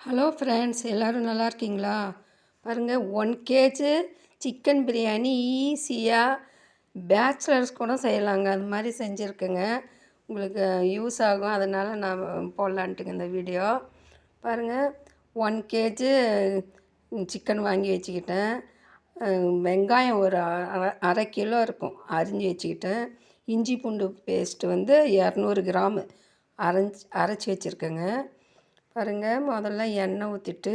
Hello friends, எல்லோரும் நல்லா இருக்கீங்களா? பாருங்கள், 1 kg சிக்கன் பிரியாணி ஈஸியாக பேச்சுலர்ஸ் கூட செய்யலாங்க. அது மாதிரி செஞ்சுருக்குங்க. உங்களுக்கு யூஸ் ஆகும், அதனால் நான் போடலான்ட்டுங்க இந்த வீடியோ. பாருங்கள், 1 kg சிக்கன் வாங்கி வச்சுக்கிட்டேன். வெங்காயம் ஒரு அரை கிலோ இருக்கும், அரிஞ்சு வச்சுக்கிட்டேன். இஞ்சி பூண்டு பேஸ்ட்டு வந்து 200 கிராமு அரைச்சி வச்சுருக்கேங்க. பாருங்கள், முதல்ல எண்ணெய் ஊற்றிட்டு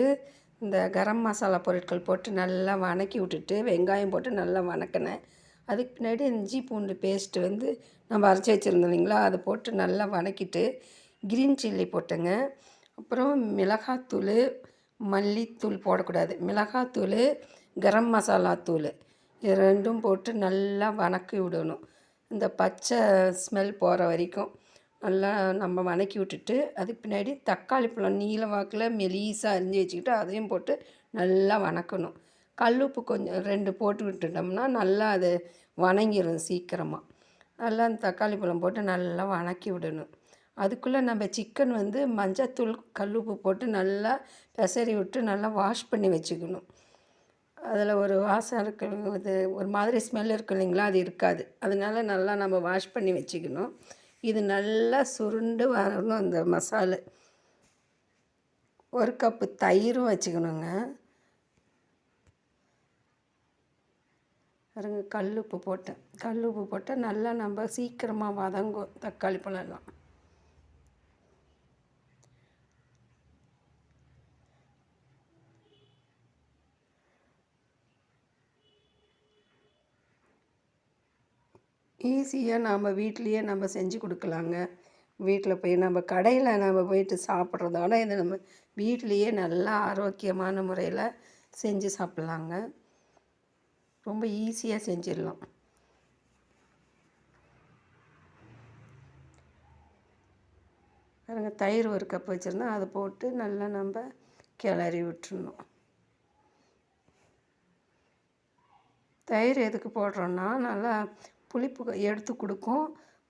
இந்த கரம் மசாலா பொருட்கள் போட்டு நல்லா வதக்கி விட்டுட்டு வெங்காயம் போட்டு நல்லா வதக்கினேன். அதுக்கு பின்னாடி இஞ்சி பூண்டு பேஸ்ட்டு வந்து நம்ம அரைச்சி வச்சுருந்தோம் இல்லைங்களா, அதை போட்டு நல்லா வதக்கிட்டு க்ரீன் சில்லி போட்டேங்க. அப்புறம் மிளகாத்தூள், மல்லித்தூள் போடக்கூடாது, மிளகாத்தூள், கரம் மசாலா தூள் இது ரெண்டும் போட்டு நல்லா வதக்கி விடணும். இந்த பச்சை ஸ்மெல் போகிற வரைக்கும் நல்லா நம்ம வதக்கி விட்டுட்டு, அதுக்கு பின்னாடி தக்காளி பழம் நீல வாக்கில் மெலிசாக அரிஞ்சு வச்சுக்கிட்டு அதையும் போட்டு நல்லா வதக்கணும். கல்லுப்பு கொஞ்சம் 2 போட்டு விட்டுட்டோம்னா நல்லா அது வதங்கிடும் சீக்கிரமாக. நல்லா அந்த தக்காளி பழம் போட்டு நல்லா வதக்கி விடணும். அதுக்குள்ளே நம்ம சிக்கன் வந்து மஞ்சத்தூள் கல்லுப்பு போட்டு நல்லா பெசரி விட்டு நல்லா வாஷ் பண்ணி வச்சுக்கணும். அதில் ஒரு வாசம் இது ஒரு மாதிரி ஸ்மெல் இருக்கும் இல்லைங்களா, அது இருக்காது. அதனால நல்லா நம்ம வாஷ் பண்ணி வச்சுக்கணும். இது நல்லா சுருண்டு வரணும் அந்த மசாலா. 1 கப்பு தயிரும் வச்சுக்கணுங்க. பாருங்க, கல்லுப்பு போட்டேன். கல்லுப்பு போட்டால் நல்லா நம்ம சீக்கிரமாக வதங்கும் தக்காளி பழம்லாம். ஈஸியாக நாம் வீட்லேயே நம்ம செஞ்சு கொடுக்கலாங்க. வீட்டில் போய் நம்ம கடையில் நம்ம போயிட்டு சாப்பிட்றதோட இதை நம்ம வீட்லேயே நல்லா ஆரோக்கியமான முறையில் செஞ்சு சாப்பிட்லாங்க. ரொம்ப ஈஸியாக செஞ்சிடலாம். பாருங்கள், தயிர் 1 கப் வச்சுருந்தோம், அதை போட்டு நல்லா நம்ம கிளறி விட்டுறணும். தயிர் எதுக்கு போடுறோன்னா நல்லா புளிப்பு எடுத்து கொடுக்கும்.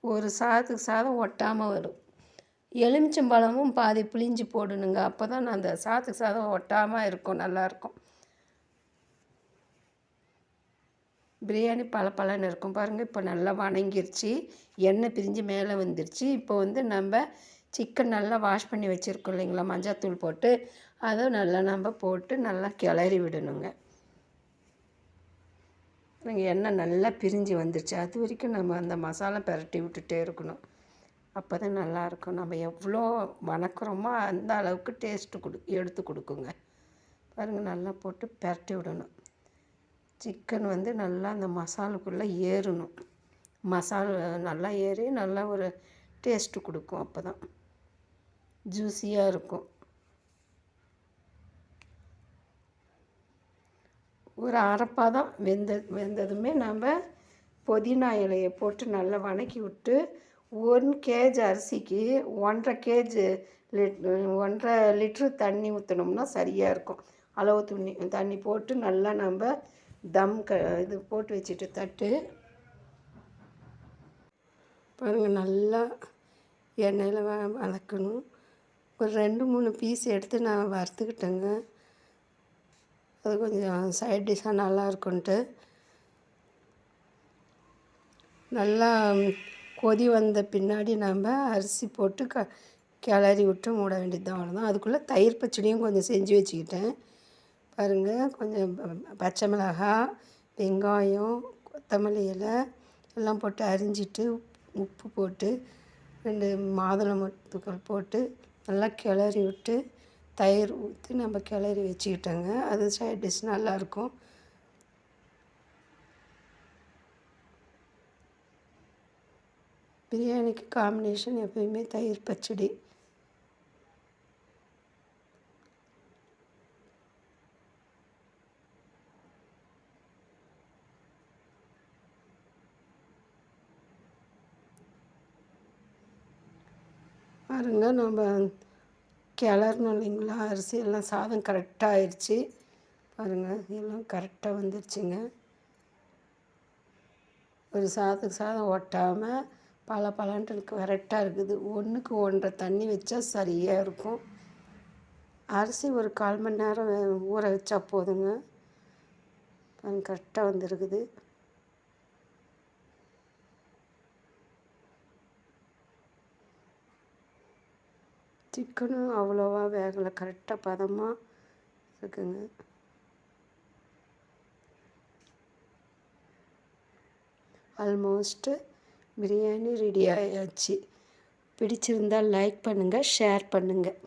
ஒரு சாதத்துக்கு சாதம் ஒட்டாமல் வரும். எலுமிச்சம்பழமும் பாதி புளிஞ்சு போடணுங்க. அப்போ தான் அந்த சாதத்துக்கு சாதம் ஒட்டாமல் இருக்கும், நல்லாயிருக்கும். பிரியாணி பளபளன்னு இருக்கும். பாருங்கள், இப்போ நல்லா வதங்கிருச்சு, எண்ணெய் பிரிஞ்சு மேலே வந்துருச்சு. இப்போ வந்து நம்ம சிக்கன் நல்லா வாஷ் பண்ணி வச்சுருக்கோம் இல்லைங்களா, மஞ்சத்தூள் போட்டு அதை நல்லா நம்ம போட்டு நல்லா கிளறி விடணுங்க. எண்ணெய் நல்லா பிரிஞ்சு வந்துடுச்சு. அது வரைக்கும் நம்ம அந்த மசாலா பெரட்டி விட்டுட்டே இருக்கணும். அப்போ தான் நல்லாயிருக்கும். நம்ம எவ்வளோ வதக்குறோமோ அந்த அளவுக்கு டேஸ்ட்டு எடுத்து கொடுக்குங்க. பாருங்கள், நல்லா போட்டு பெரட்டி விடணும். சிக்கன் வந்து நல்லா அந்த மசாலுக்குள்ளே ஏறணும். மசாலா நல்லா ஏறி நல்லா ஒரு டேஸ்ட்டு கொடுக்கும். அப்போ தான் ஜூஸியாக இருக்கும். ஒரு அரைப்பாதம் வெந்ததுமே நம்ம புதினா இலையை போட்டு நல்லா வதக்கி விட்டு 1 kg அரிசிக்கு 1.5 லிட்ரு தண்ணி ஊற்றினோம்னா சரியாக இருக்கும். அளவு தண்ணி போட்டு நல்லா நம்ம இது போட்டு வச்சுட்டு தட்டு பாருங்கள், நல்லா எண்ணெயில் வதக்கணும். ஒரு 2-3 பீஸ் எடுத்து நான் வறுத்துக்கிட்டேங்க. அது கொஞ்சம் சைட் டிஷ்ஷாக நல்லா இருக்குன்ட்டு நல்லா கொதி வந்த பின்னாடி நம்ம அரிசி போட்டு கிளறி விட்டு மூட வேண்டியது தான், அவ்வளோதான். அதுக்குள்ளே தயிர் பச்சடியும் கொஞ்சம் செஞ்சு வச்சுக்கிட்டேன். பாருங்கள், கொஞ்சம் பச்சை மிளகாய், வெங்காயம், கொத்தமல்லி இலை எல்லாம் போட்டு அரிஞ்சிட்டு உப்பு போட்டு 2 மாதுளம்பழத்துக்கள் போட்டு நல்லா கிளறி விட்டு தயிர் ஊற்றி நம்ம கிளறி வச்சுக்கிட்டோங்க. அது சைட் டிஷ் நல்லாயிருக்கும். பிரியாணிக்கு காம்பினேஷன் எப்பயுமே தயிர் பச்சடி. பாருங்க, நம்ம கிளறணும் இல்லைங்களா, அரிசி எல்லாம் சாதம் கரெக்டாக ஆயிடுச்சு. பாருங்கள், எல்லாம் கரெக்டாக வந்துருச்சுங்க. ஒரு சாதத்துக்கு சாதம் ஒட்டாமல் பளபளன்ட்டு கரெக்டாக இருக்குது. 1க்கு 1.5 தண்ணி வச்சா சரியாக இருக்கும். அரிசி ஒரு 1/4 மணி நேரம் ஊற வச்சா போதுங்க. கரெக்டாக வந்துருக்குது. சிக்கனும் அவ்வளோவா வேகலை, கரெக்டாக பதமாக இருக்குங்க. ஆல்மோஸ்ட்டு பிரியாணி ரெடி ஆயாச்சு. பிடிச்சிருந்தால் லைக் பண்ணுங்கள், ஷேர் பண்ணுங்கள்.